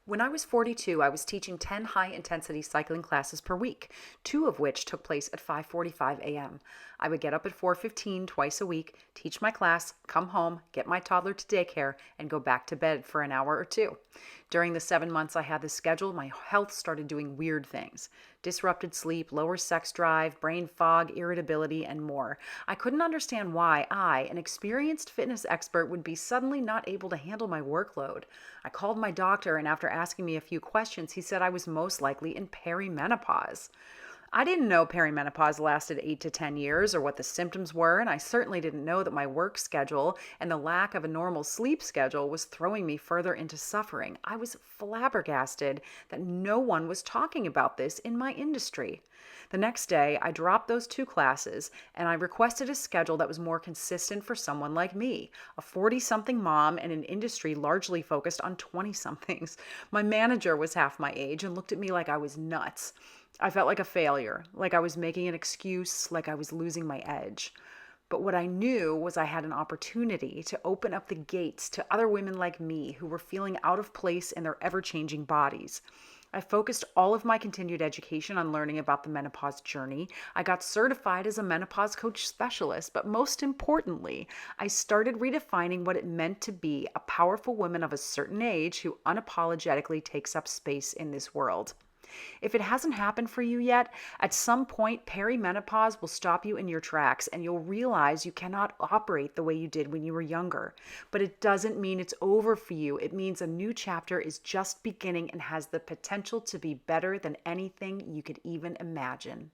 When I was 42, I was teaching 10 high-intensity cycling classes per week, two of which took place at 5:45 a.m. I would get up at 4:15 twice a week, teach my class, come home, get my toddler to daycare, and go back to bed for an hour or two. During the 7 months I had this schedule, my health started doing weird things. Disrupted sleep, lower sex drive, brain fog, irritability, and more. I couldn't understand why I, an experienced fitness expert, would be suddenly not able to handle my workload. I called my doctor, and after asking me a few questions, he said I was most likely in perimenopause. I didn't know perimenopause lasted 8 to 10 years or what the symptoms were, and I certainly didn't know that my work schedule and the lack of a normal sleep schedule was throwing me further into suffering. I was flabbergasted that no one was talking about this in my industry. The next day, I dropped those two classes and I requested a schedule that was more consistent for someone like me, a 40-something mom in an industry largely focused on 20-somethings. My manager was half my age and looked at me like I was nuts. I felt like a failure, like I was making an excuse, like I was losing my edge. But what I knew was I had an opportunity to open up the gates to other women like me who were feeling out of place in their ever changing bodies. I focused all of my continued education on learning about the menopause journey. I got certified as a menopause coach specialist, but most importantly, I started redefining what it meant to be a powerful woman of a certain age who unapologetically takes up space in this world. If it hasn't happened for you yet, at some point, perimenopause will stop you in your tracks and you'll realize you cannot operate the way you did when you were younger. But it doesn't mean it's over for you. It means a new chapter is just beginning and has the potential to be better than anything you could even imagine.